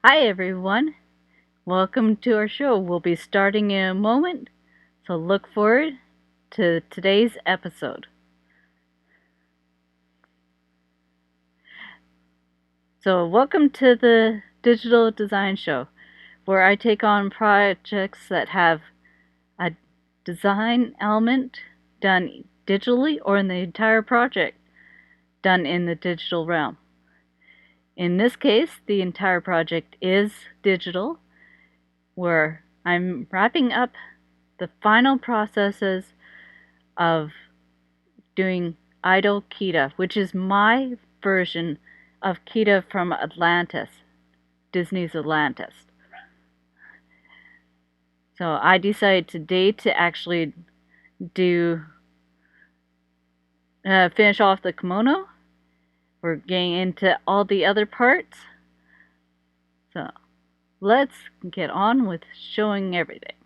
Hi everyone, welcome to our show. We'll be starting in a moment, so look forward to today's episode. So, welcome to the Digital Design Show, where I take on projects that have a design element done digitally or in the entire project done in the digital realm. In this case, the entire project is digital, where I'm wrapping up the final processes of doing Idol Kida, which is my version of Kida from Atlantis, Disney's Atlantis. So I decided today to actually do finish off the kimono. We're getting into all the other parts. So let's get on with showing everything.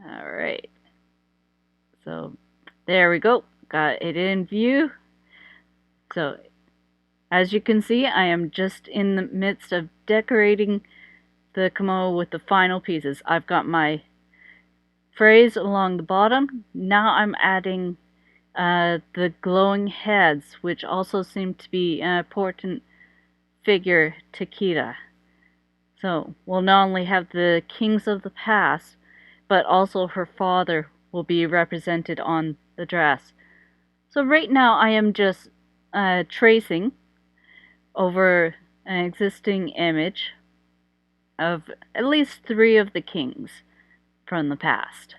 Alright, so there we go. Got it in view. So as you can see, I am just in the midst of decorating the kimono with the final pieces. I've got my phrase along the bottom. Now I'm adding the glowing heads, which also seem to be an important figure to Kida. So we'll not only have the kings of the past, but also her father will be represented on the dress. So right now I am just tracing over an existing image of at least 3 of the kings from the past.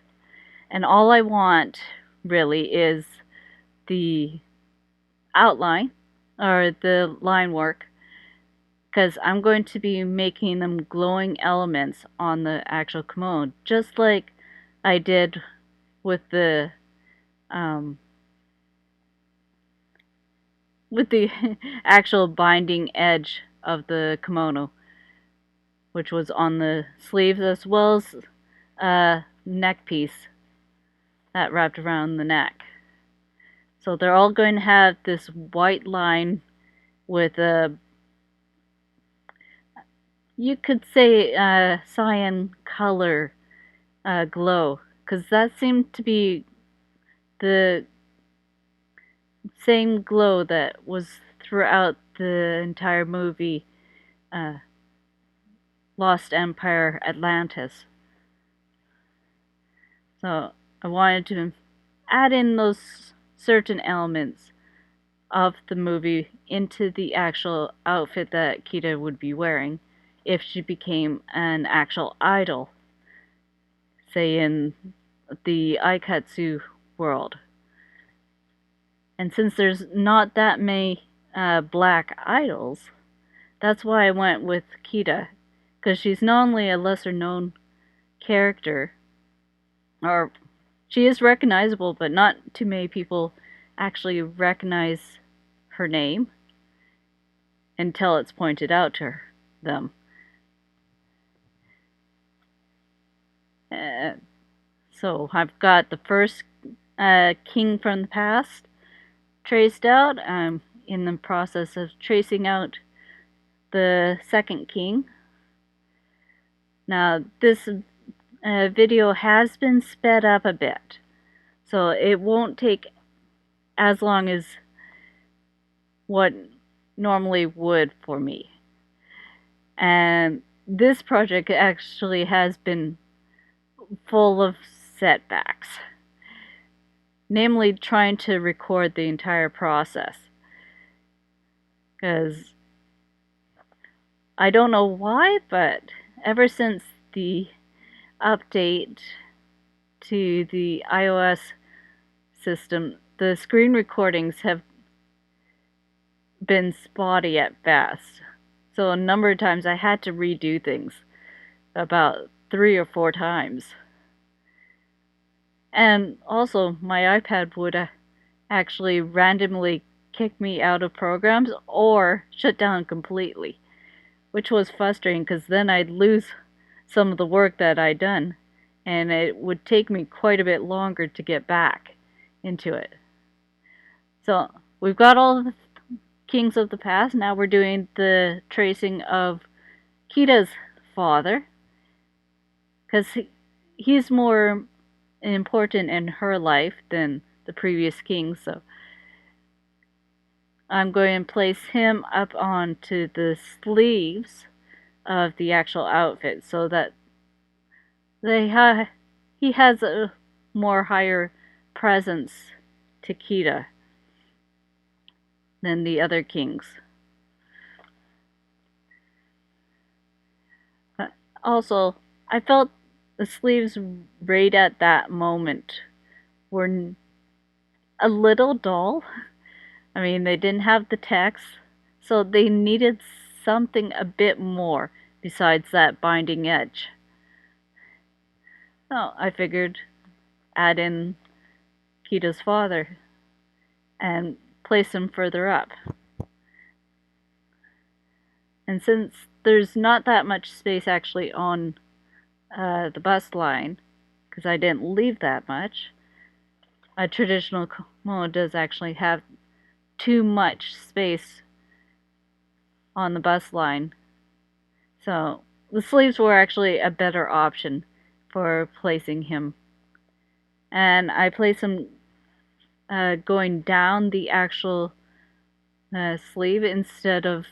And all I want really is the outline or the line work, because I'm going to be making them glowing elements on the actual kimono, just like I did with the actual binding edge of the kimono, which was on the sleeves as well as a neck piece that wrapped around the neck. So they're all going to have this white line with a, you could say, cyan color glow, because that seemed to be the same glow that was throughout the entire movie Lost Empire Atlantis. So I wanted to add in those certain elements of the movie into the actual outfit that Kida would be wearing if she became an actual idol, say in the Aikatsu world. And since there's not that many black idols, that's why I went with Kida, because she's not only a lesser known character, or she is recognizable, but not too many people actually recognize her name until it's pointed out to them. So I've got the first king from the past traced out. I'm in the process of tracing out the second king. Now this video has been sped up a bit, so it won't take as long as what normally would for me. And this project actually has been full of setbacks, namely trying to record the entire process, because I don't know why, but ever since the update to the iOS system, the screen recordings have been spotty at best. So a number of times I had to redo things about 3 or 4 times. And also my iPad would actually randomly kick me out of programs or shut down completely, which was frustrating because then I'd lose some of the work that I'd done, and it would take me quite a bit longer to get back into it. So we've got all the kings of the past. Now we're doing the tracing of Kida's father, because he's more important in her life than the previous king. So I'm going to place him up onto the sleeves of the actual outfit so that he has a more higher presence to Kida than the other kings. Also, I felt the sleeves right at that moment were a little dull. I mean, they didn't have the text, so they needed something a bit more besides that binding edge. So I figured add in Kida's father and place him further up. And since there's not that much space actually on the bust line, because I didn't leave that much, a traditional kimono does actually have too much space on the bust line. So the sleeves were actually a better option for placing him. And I place him going down the actual sleeve instead of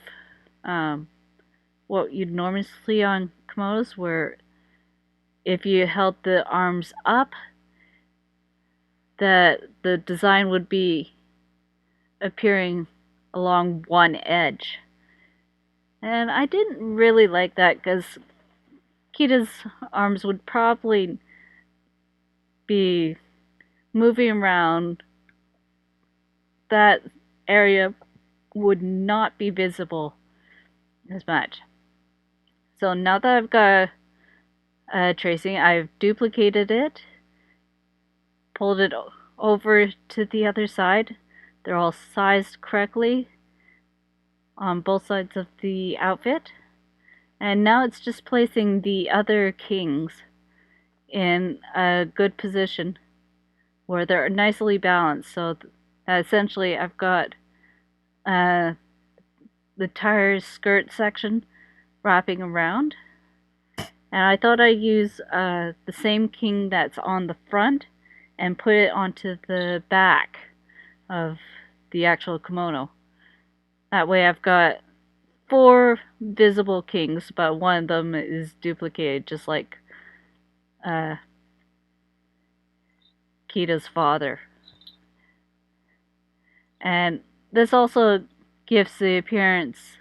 what you'd normally see on kimonos, where if you held the arms up, that the design would be appearing along one edge. And I didn't really like that because Kida's arms would probably be moving around. That area would not be visible as much. So now that I've got tracing, I've duplicated it, pulled it over to the other side. They're all sized correctly on both sides of the outfit. And now it's just placing the other kings in a good position where they're nicely balanced. So essentially I've got the entire skirt section wrapping around. And I thought I'd use the same king that's on the front and put it onto the back of the actual kimono. That way I've got 4 visible kings, but one of them is duplicated, just like Kida's father. And this also gives the appearance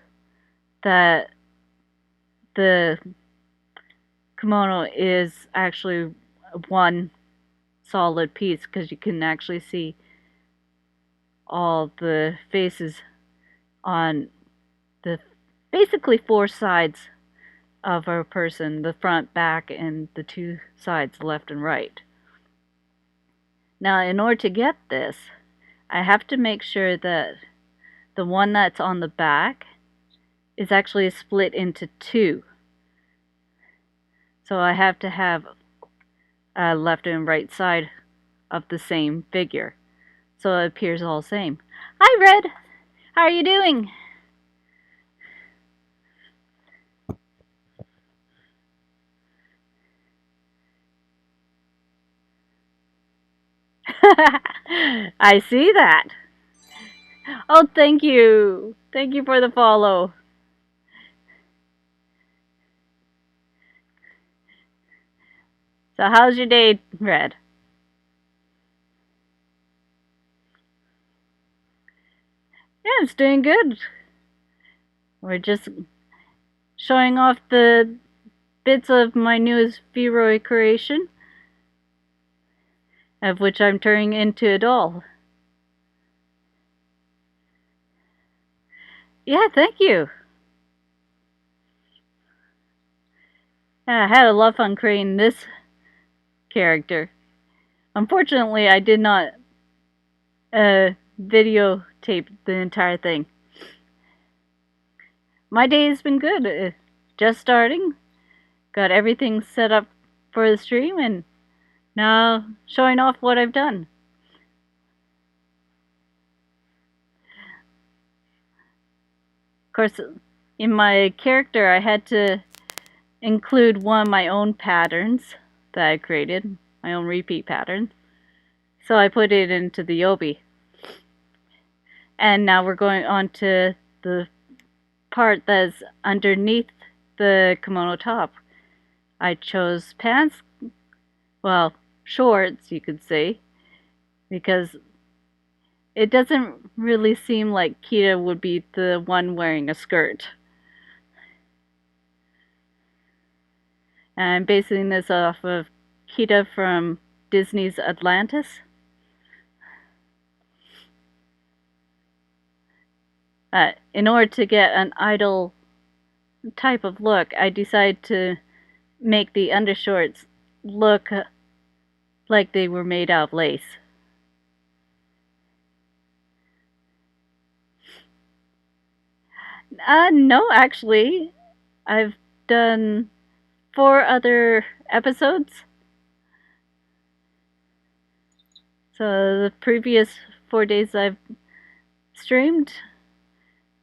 that the kimono is actually one solid piece, because you can actually see all the faces on the basically 4 sides of a person, the front, back, and the 2 sides, left and right. Now, in order to get this, I have to make sure that the one that's on the back is actually split into 2. So I have to have a left and right side of the same figure, so it appears all the same. Hi, Red! How are you doing? I see that. Oh, thank you. Thank you for the follow. So how's your day, Red? Yeah, it's doing good. We're just showing off the bits of my newest Vroid creation, of which I'm turning into a doll. Yeah, thank you. Yeah, I had a lot of fun creating this character. Unfortunately, I did not videotape the entire thing. My day has been good. Just starting. Got everything set up for the stream, and now showing off what I've done. course, in my character, I had to include one of my own patterns that I created, my own repeat pattern. So I put it into the obi. And now we're going on to the part that's underneath the kimono top. I chose pants, well, shorts, you could say, because it doesn't really seem like Kida would be the one wearing a skirt. And I'm basing this off of Kida from Disney's Atlantis. In order to get an idol type of look, I decided to make the undershorts look like they were made out of lace. No, actually, I've done 4 other episodes. So the previous 4 days I've streamed,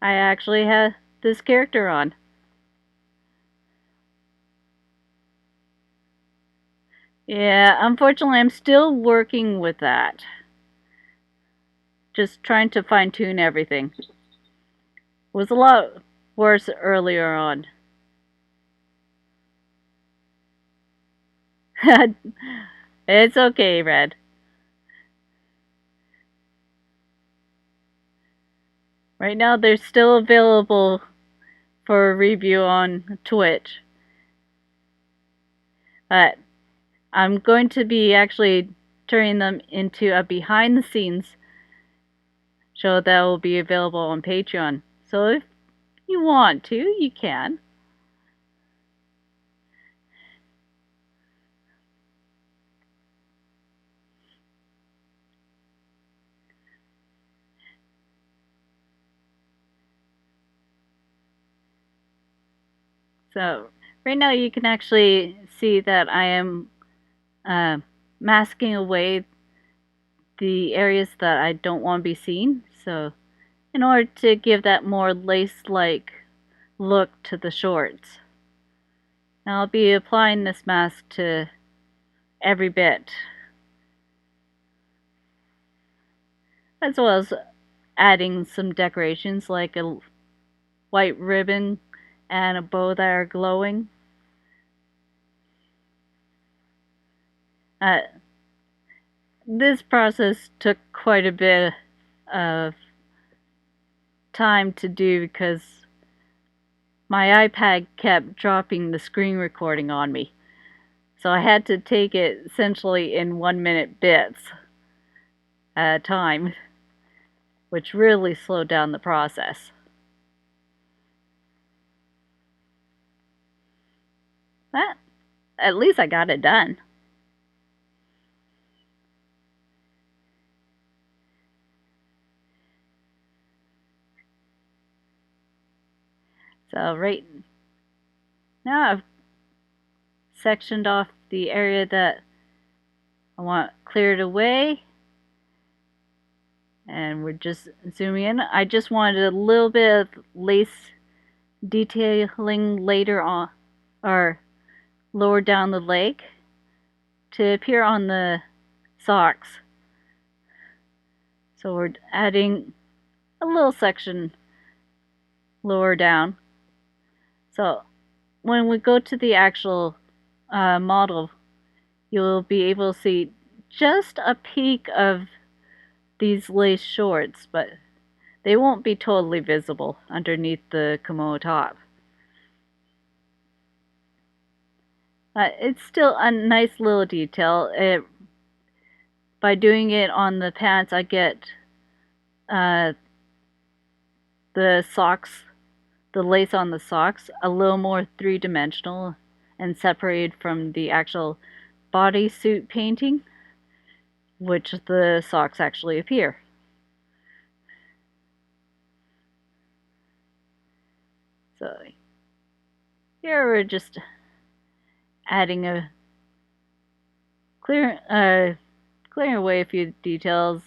I actually had this character on. Yeah, unfortunately, I'm still working with that. Just trying to fine tune everything. It was a lot worse earlier on. It's okay, Red. Right now, they're still available for review on Twitch. But I'm going to be actually turning them into a behind the scenes show that will be available on Patreon. So if you want to, you can. So right now you can actually see that I am masking away the areas that I don't want to be seen. So in order to give that more lace-like look to the shorts. Now I'll be applying this mask to every bit, as well as adding some decorations like a white ribbon and a bow that are glowing. This process took quite a bit of time to do because my iPad kept dropping the screen recording on me. So I had to take it essentially in 1-minute bits at a time, which really slowed down the process. But at least I got it done. So right now I've sectioned off the area that I want cleared away. And we're just zooming in. I just wanted a little bit of lace detailing later on, or lower down the leg, to appear on the socks. So we're adding a little section lower down. So when we go to the actual model, you'll be able to see just a peek of these lace shorts, but they won't be totally visible underneath the kimono top. It's still a nice little detail. By doing it on the pants, I get the socks, the lace on the socks, a little more three-dimensional and separated from the actual bodysuit painting, which the socks actually appear. So here we're just adding clearing away a few details,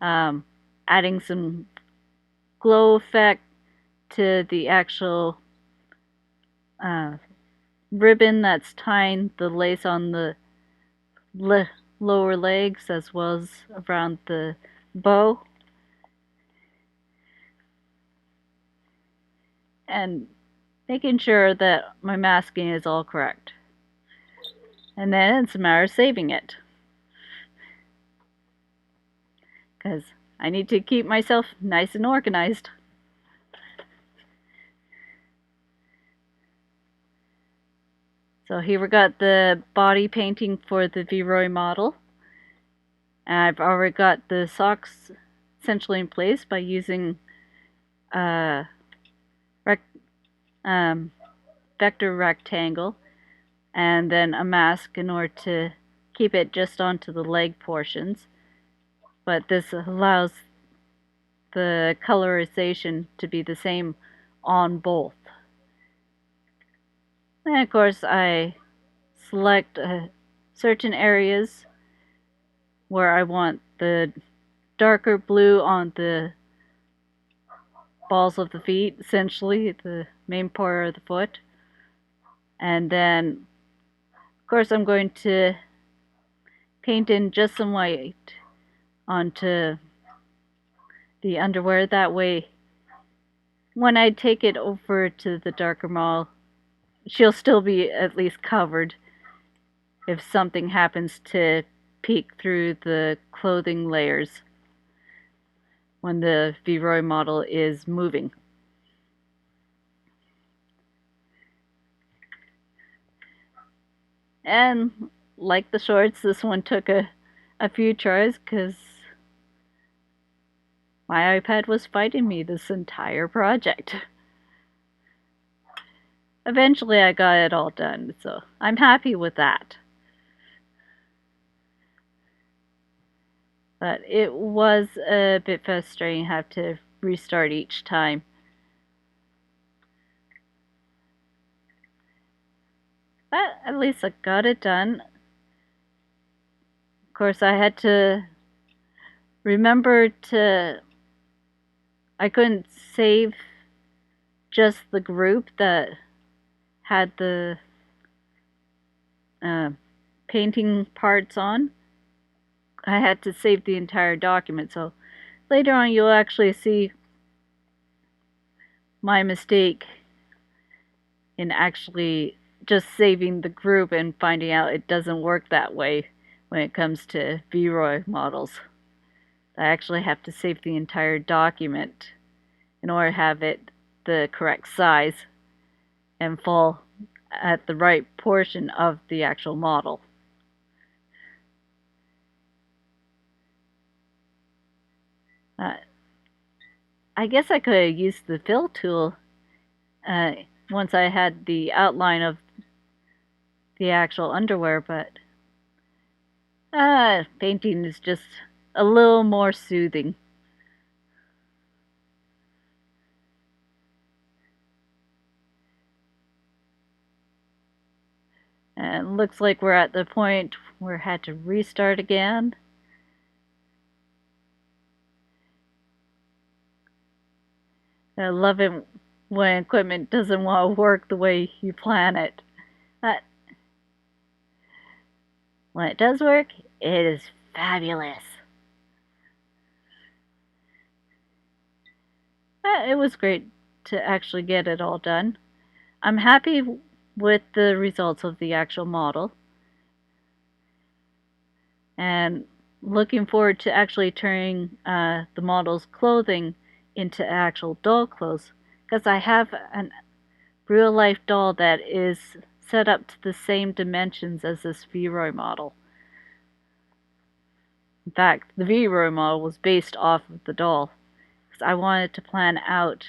adding some glow effect to the actual ribbon that's tying the lace on the lower legs as well as around the bow. And making sure that my masking is all correct. And then it's a matter of saving it. Because I need to keep myself nice and organized. So here we got the body painting for the Vroid model. And I've already got the socks essentially in place by using vector rectangle and then a mask in order to keep it just onto the leg portions. But this allows the colorization to be the same on both. And of course I select certain areas where I want the darker blue on the balls of the feet, essentially the main part of the foot. And then of course I'm going to paint in just some white onto the underwear. That way when I take it over to the darker model, she'll still be at least covered if something happens to peek through the clothing layers when the Vroid model is moving. And like the shorts, this one took a few tries because my iPad was fighting me this entire project. Eventually I got it all done, so I'm happy with that. But it was a bit frustrating to have to restart each time. But at least I got it done. Of course, I had to remember I couldn't save just the group that had the painting parts on. I had to save the entire document, so later on you'll actually see my mistake in actually just saving the group and finding out it doesn't work that way when it comes to Vroid models. I actually have to save the entire document in order to have it the correct size and fall at the right portion of the actual model. I guess I could have used the fill tool once I had the outline of the actual underwear, but painting is just a little more soothing. And looks like we're at the point where I had to restart again. I love it when equipment doesn't want to work the way you plan it. But when it does work, it is fabulous. It was great to actually get it all done. I'm happy with the results of the actual model. And looking forward to actually turning the model's clothing into actual doll clothes, because I have a real life doll that is set up to the same dimensions as this Vroid model. In fact, the Vroid model was based off of the doll, because I wanted to plan out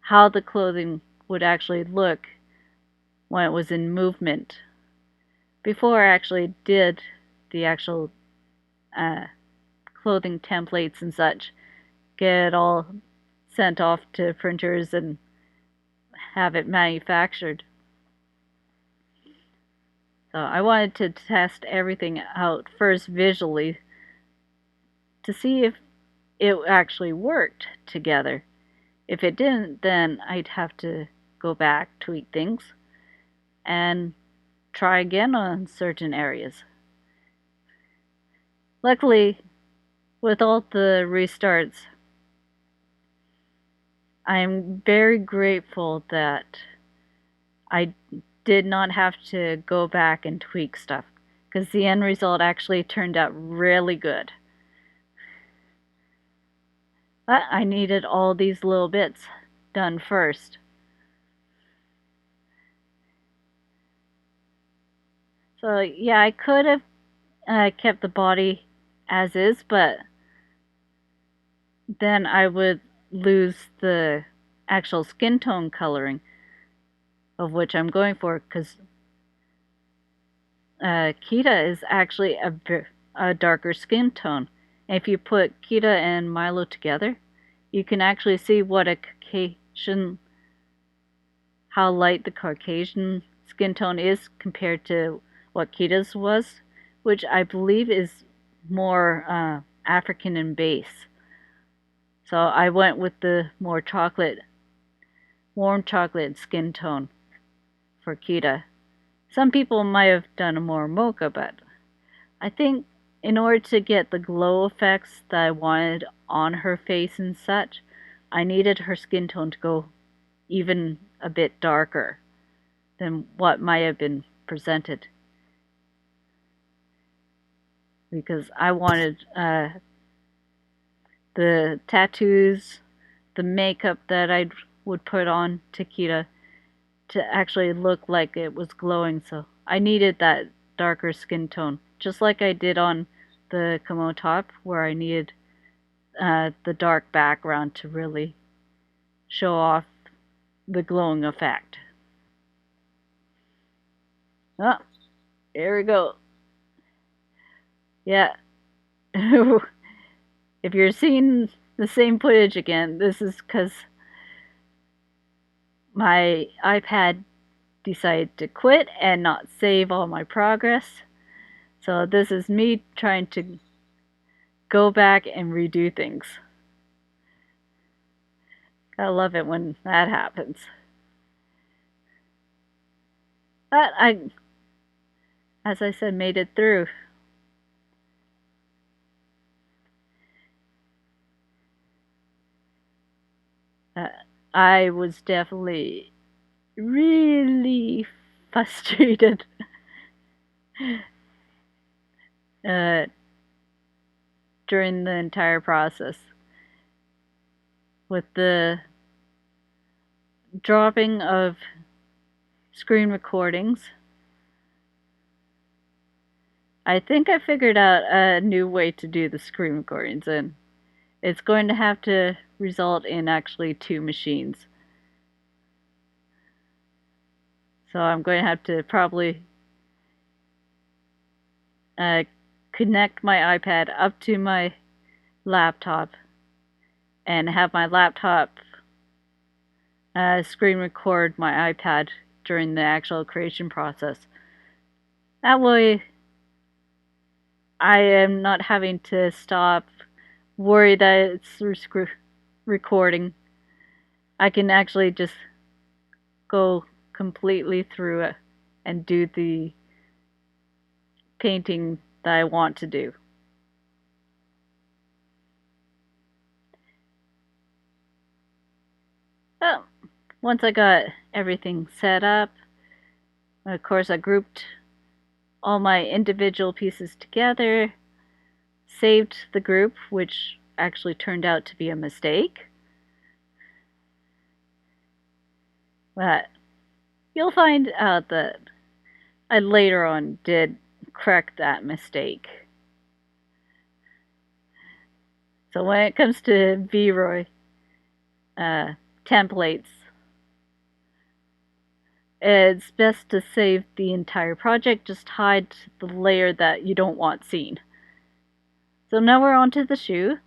how the clothing would actually look when it was in movement before I actually did the actual clothing templates and such, get it all sent off to printers and have it manufactured. So I wanted to test everything out first visually to see if it actually worked together. If it didn't, then I'd have to go back, tweak things, and try again on certain areas. Luckily, with all the restarts, I am very grateful that I did not have to go back and tweak stuff, because the end result actually turned out really good. But I needed all these little bits done first. So yeah, I could have kept the body as is, but then I would lose the actual skin tone coloring of which I'm going for, because Kida is actually a darker skin tone. And if you put Kida and Milo together, you can actually see what a Caucasian, how light the Caucasian skin tone is compared to what Kida's was, which I believe is more African in base. So I went with the more chocolate, warm chocolate skin tone for Kida. Some people might have done a more mocha, but I think in order to get the glow effects that I wanted on her face and such, I needed her skin tone to go even a bit darker than what might have been presented. Because I wanted the tattoos, the makeup that I would put on Kida to actually look like it was glowing, so I needed that darker skin tone, just like I did on the kimono top, where I needed the dark background to really show off the glowing effect. Oh, here we go. Yeah. If you're seeing the same footage again, this is because my iPad decided to quit and not save all my progress. So this is me trying to go back and redo things. I love it when that happens. But I, as I said, made it through. Uh, I was definitely really frustrated uh, during the entire process with the dropping of screen recordings. I think I figured out a new way to do the screen recordings, and it's going to have to result in actually 2 machines. So I'm going to have to probably connect my iPad up to my laptop and have my laptop screen record my iPad during the actual creation process. That way, I am not having to stop, worry that it's recording. I can actually just go completely through it and do the painting that I want to do. Well, once I got everything set up, of course I grouped all my individual pieces together, saved the group, which actually turned out to be a mistake. But you'll find out that I later on did correct that mistake. So when it comes to Vroid templates, it's best to save the entire project, just hide the layer that you don't want seen. So now we're on to the shoe,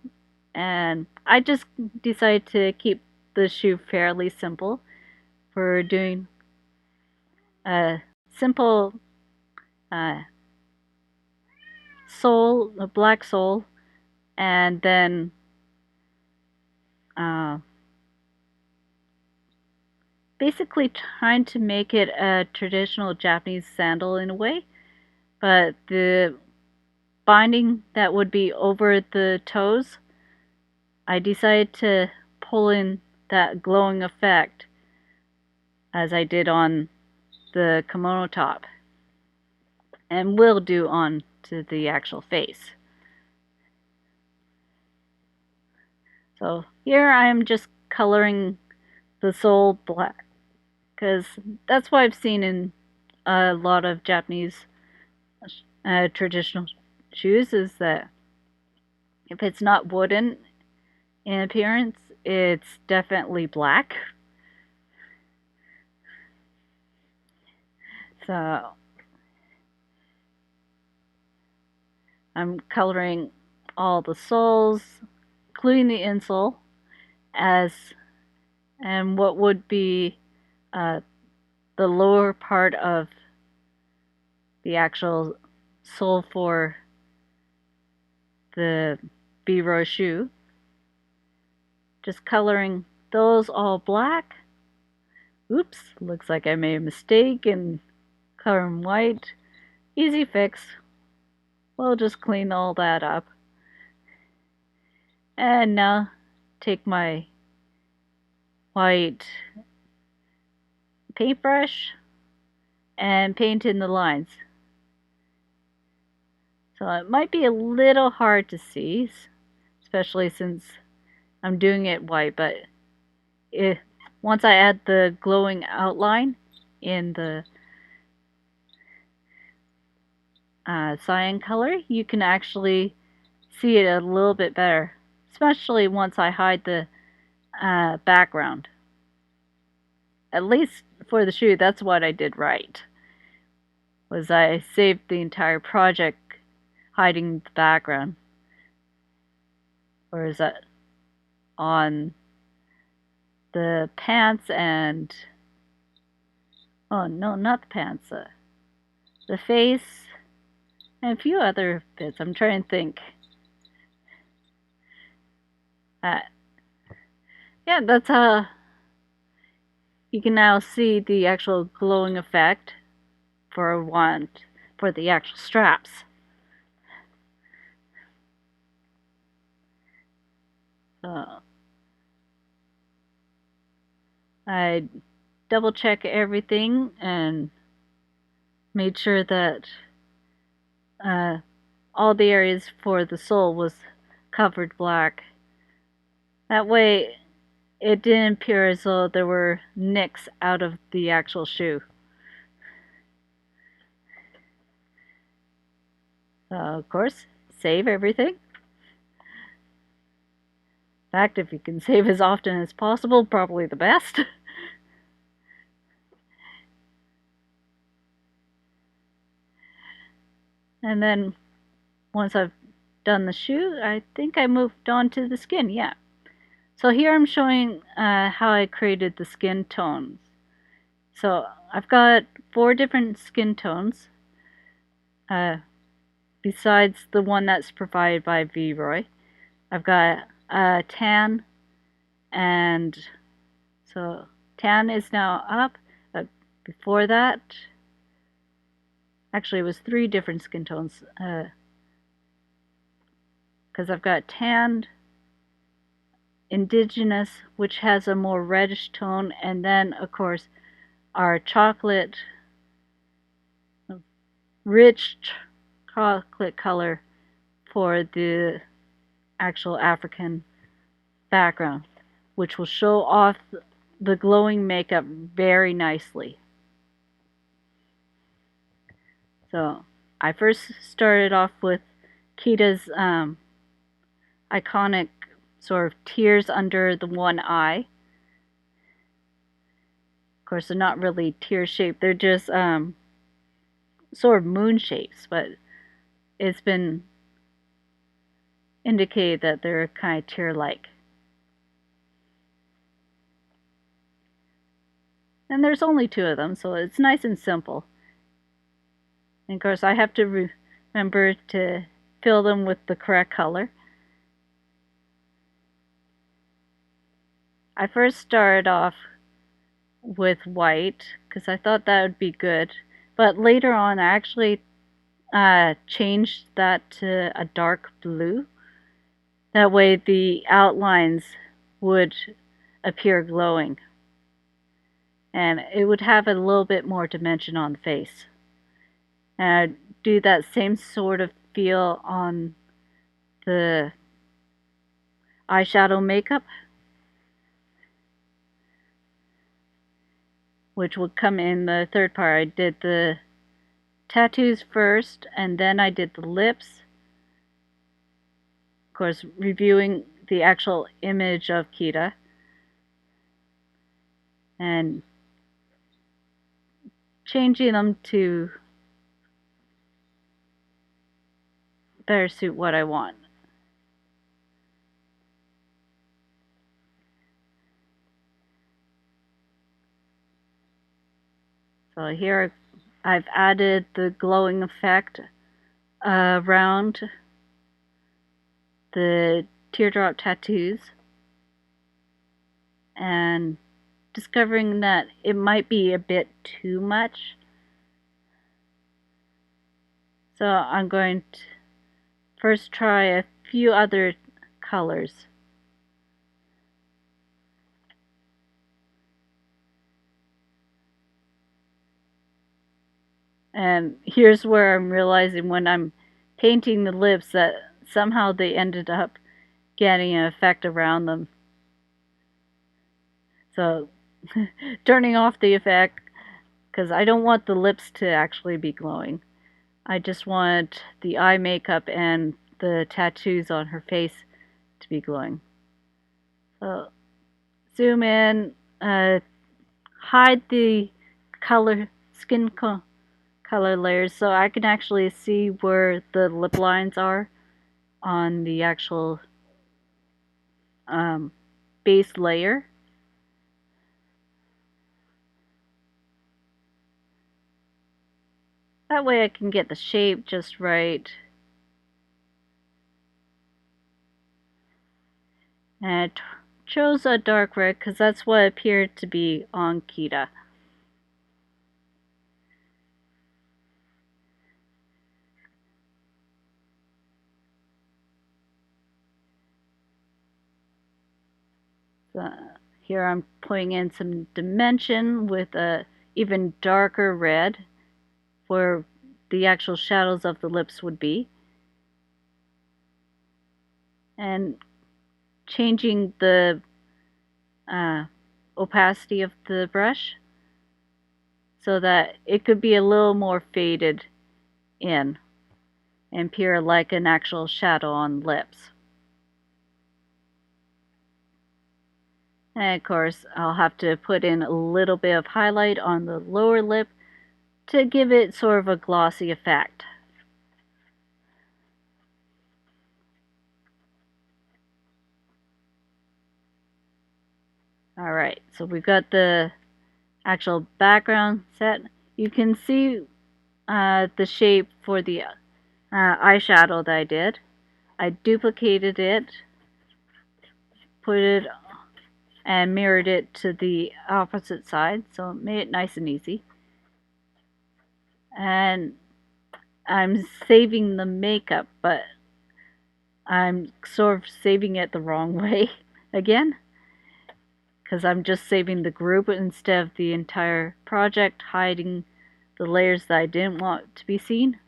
and I just decided to keep the shoe fairly simple for doing a simple sole, a black sole, and then basically trying to make it a traditional Japanese sandal in a way, but the binding that would be over the toes, I decided to pull in that glowing effect as I did on the kimono top, and will do on to the actual face. So here I am just coloring the sole black, because that's what I've seen in a lot of Japanese traditional shoes, is that if it's not wooden in appearance, it's definitely black. So I'm coloring all the soles, including the insole, and what would be the lower part of the actual sole for the Vroid shoe. Just coloring those all black. Oops, looks like I made a mistake and coloring white. Easy fix. We'll just clean all that up. And now take my white paintbrush and paint in the lines. So it might be a little hard to see, especially since I'm doing it white, but once I add the glowing outline in the cyan color, you can actually see it a little bit better, especially once I hide the background. At least for the shoe, that's what I did right, was I saved the entire project hiding the background. Or is that on the pants and, oh no, not the pants, the face and a few other bits. I'm trying to think. Yeah, that's how you can now see the actual glowing effect for the actual straps. I double check everything and made sure that all the areas for the sole was covered black. That way it didn't appear as though there were nicks out of the actual shoe. Of course, save everything. In fact, if you can save as often as possible, probably the best. And then once I've done the shoe, I think I moved on to the skin, yeah. So here I'm showing how I created the skin tones. So I've got 4 different skin tones, besides the one that's provided by Vroid. I've got tan, and so tan is now up. Before that, actually it was 3 different skin tones, because I've got tanned, indigenous, which has a more reddish tone, and then of course our chocolate, rich chocolate color for the actual African background, which will show off the glowing makeup very nicely. So I first started off with Kida's iconic sort of tears under the one eye. Of course, they're not really tear shaped, they're just sort of moon shapes, but it's been indicated that they're kind of tear-like. And there's only 2 of them, so it's nice and simple. And of course, I have to remember to fill them with the correct color. I first started off with white because I thought that would be good. But later on, I actually changed that to a dark blue. That way the outlines would appear glowing. And it would have a little bit more dimension on the face. And I'd do that same sort of feel on the eyeshadow makeup, which would come in the third part. I did the tattoos first, and then I did the lips. Of course, reviewing the actual image of Kida and changing them to better suit what I want. So here I've added the glowing effect around the teardrop tattoos and discovering that it might be a bit too much. So I'm going to first try a few other colors. And here's where I'm realizing when I'm painting the lips that somehow they ended up getting an effect around them. So turning off the effect because I don't want the lips to actually be glowing. I just want the eye makeup and the tattoos on her face to be glowing. So zoom in, hide the skin color layers so I can actually see where the lip lines are on the actual base layer. That way I can get the shape just right. And I chose a dark red because that's what appeared to be on Kida. So here I'm putting in some dimension with a even darker red where the actual shadows of the lips would be. And changing the opacity of the brush so that it could be a little more faded in and appear like an actual shadow on lips. And of course, I'll have to put in a little bit of highlight on the lower lip to give it sort of a glossy effect. Alright, so we've got the actual background set. You can see the shape for the eyeshadow that I did. I duplicated it, put it and mirrored it to the opposite side, so it made it nice and easy. And I'm saving the makeup, but I'm sort of saving it the wrong way again, because I'm just saving the group instead of the entire project, hiding the layers that I didn't want to be seen.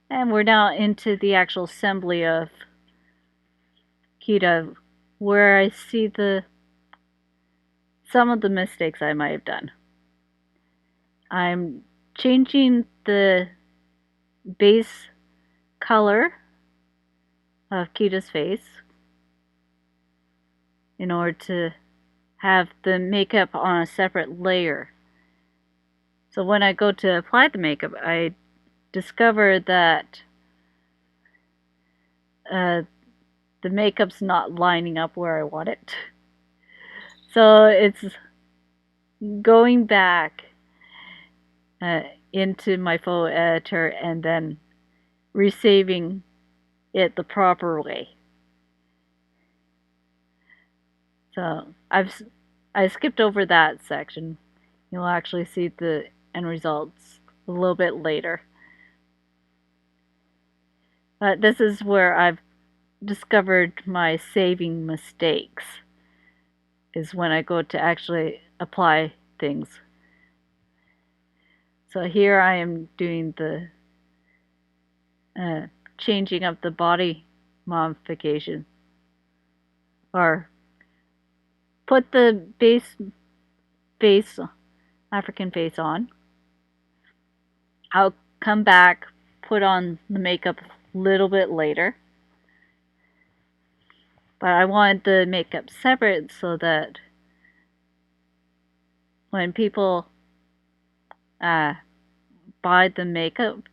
And we're now into the actual assembly of Kida, where I see some of the mistakes I might have done. I'm changing the base color of Kida's face in order to have the makeup on a separate layer. So when I go to apply the makeup, I discover that the makeup's not lining up where I want it. So it's going back into my photo editor and then resaving it the proper way. So I skipped over that section. You'll actually see the end results a little bit later. But this is where I've discovered my saving mistakes, is when I go to actually apply things. So here I am doing the changing of the body modification, or put the face African face on. I'll come back, put on the makeup a little bit later. But I wanted the makeup separate so that when people buy the makeup,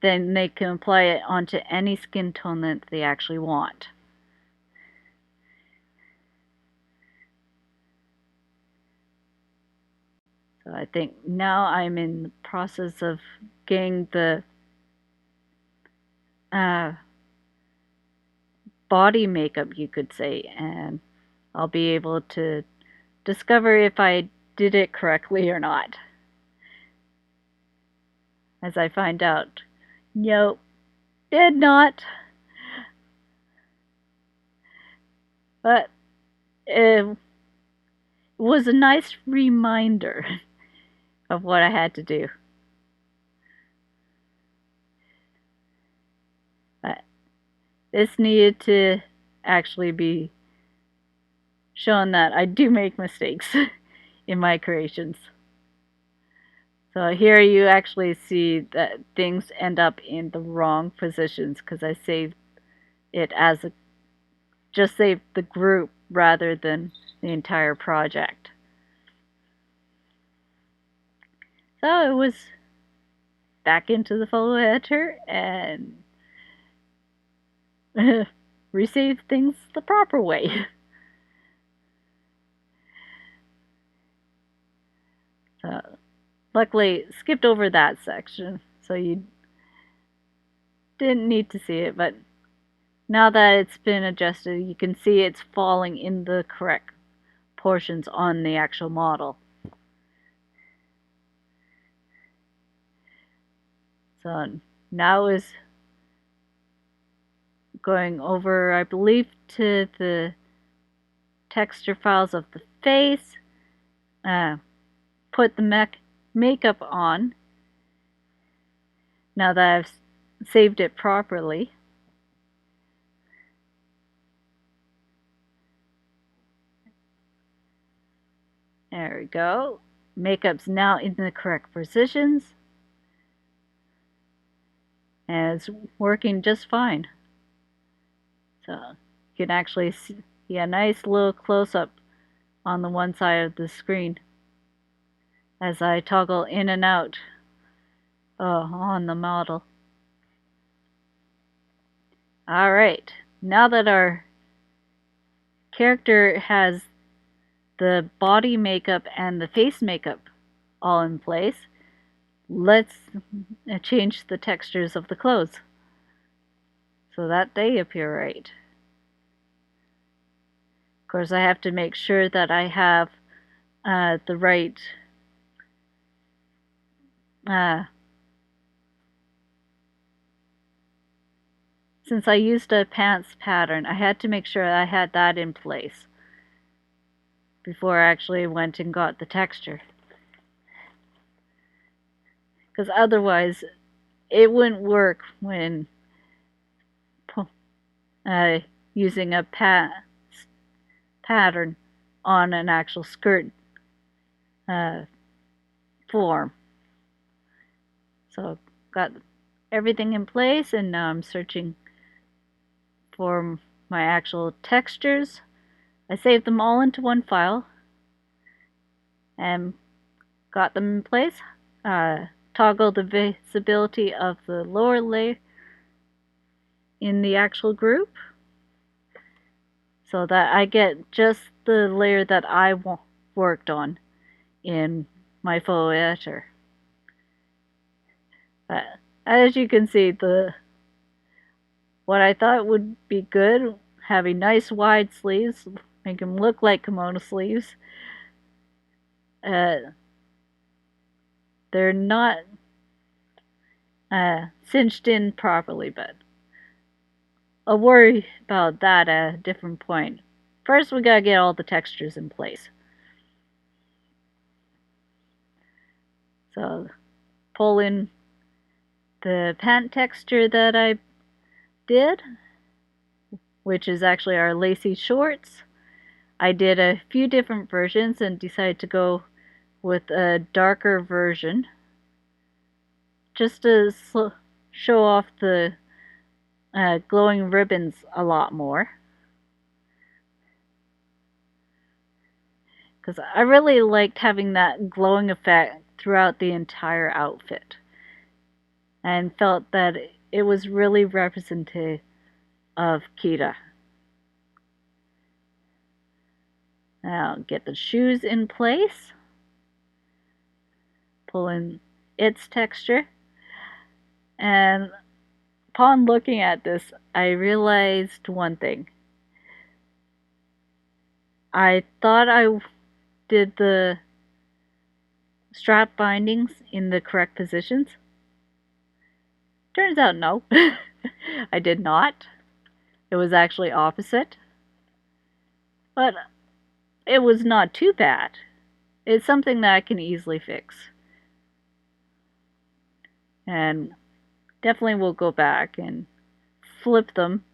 then they can apply it onto any skin tone that they actually want. So I think now I'm in the process of getting the body makeup, you could say, and I'll be able to discover if I did it correctly or not. As I find out, nope, did not. But it was a nice reminder of what I had to do. But this needed to actually be shown that I do make mistakes in my creations. So here you actually see that things end up in the wrong positions because I saved it as just saved the group rather than the entire project. So it was back into the photo editor and receive things the proper way. So luckily skipped over that section, so you didn't need to see it, but now that it's been adjusted, you can see it's falling in the correct portions on the actual model. So now is going over, I believe, to the texture files of the face, put the makeup on, now that I've saved it properly. There we go. Makeup's now in the correct positions, and it's working just fine. So you can actually see a nice little close-up on the one side of the screen as I toggle in and out on the model. Alright, now that our character has the body makeup and the face makeup all in place, let's change the textures of the clothes so that they appear right. Of course, I have to make sure that I have the right since I used a pants pattern, I had to make sure I had that in place before I actually went and got the texture. Because otherwise, it wouldn't work when using a pattern on an actual skirt form. So got everything in place, and now I'm searching for my actual textures. I saved them all into one file and got them in place. Toggle the visibility of the lower layer in the actual group so that I get just the layer that I worked on in my photo editor. As you can see, what I thought would be good having nice wide sleeves, make them look like kimono sleeves. They're not cinched in properly, but I'll worry about that at a different point. First, we gotta get all the textures in place. So, pull in the pant texture that I did, which is actually our lacy shorts. I did a few different versions and decided to go with a darker version just to show off the glowing ribbons a lot more. Because I really liked having that glowing effect throughout the entire outfit and felt that it was really representative of Kida. Now get the shoes in place, pull in its texture, and upon looking at this, I realized one thing. I thought I did the strap bindings in the correct positions. Turns out no, I did not. It was actually opposite. But it was not too bad. It's something that I can easily fix. And definitely will go back and flip them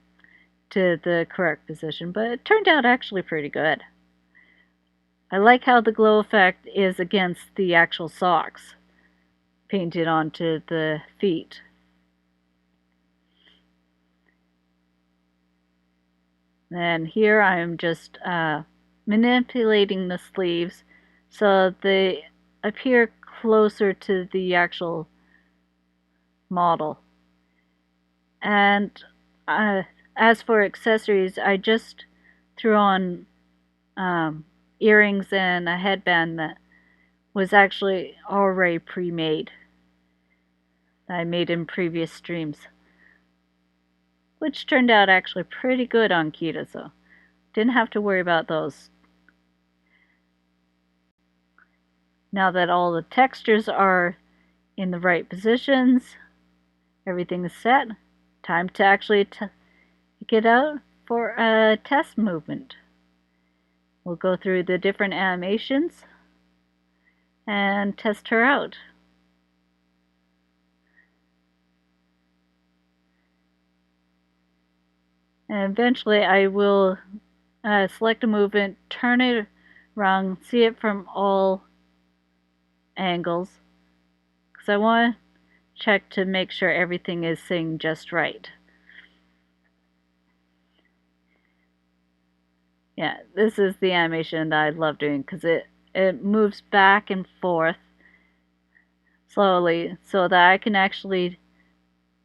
to the correct position, but it turned out actually pretty good. I like how the glow effect is against the actual socks painted onto the feet. And here I am just manipulating the sleeves so they appear closer to the actual model. And as for accessories, I just threw on earrings and a headband that was actually already pre-made, that I made in previous streams, which turned out actually pretty good on Kida, so didn't have to worry about those. Now that all the textures are in the right positions, everything is set, time to actually get out for a test movement. We'll go through the different animations and test her out. And eventually I will select a movement, turn it around, see it from all angles, because I want to check to make sure everything is sitting just right. Yeah, this is the animation that I love doing because it moves back and forth slowly so that I can actually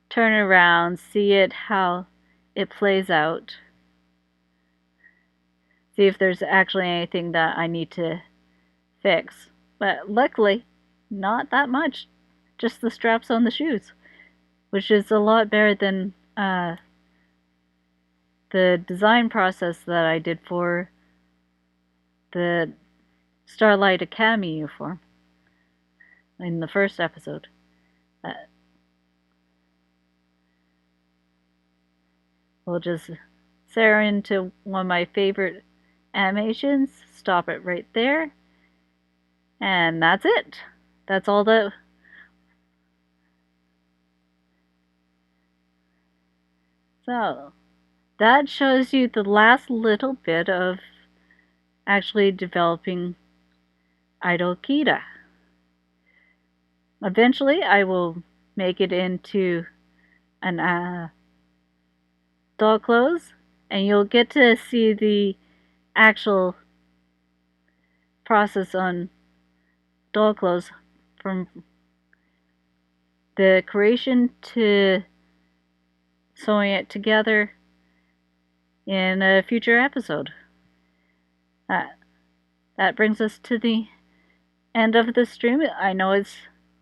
turn around, see it how it plays out, see if there's actually anything that I need to fix. But luckily, not that much, just the straps on the shoes, which is a lot better than the design process that I did for the Starlight Academy uniform in the first episode. We'll just set her into one of my favorite animations, stop it right there, and that's it. That's all that. So that shows you the last little bit of actually developing Idol Kida. Eventually I will make it into an doll clothes, and you'll get to see the actual process on doll clothes from the creation to sewing it together in a future episode. That brings us to the end of the stream. I know it's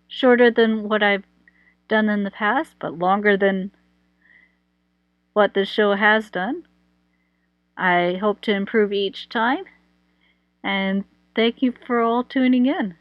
shorter than what I've done in the past, but longer than what this show has done. I hope to improve each time, and thank you for all tuning in.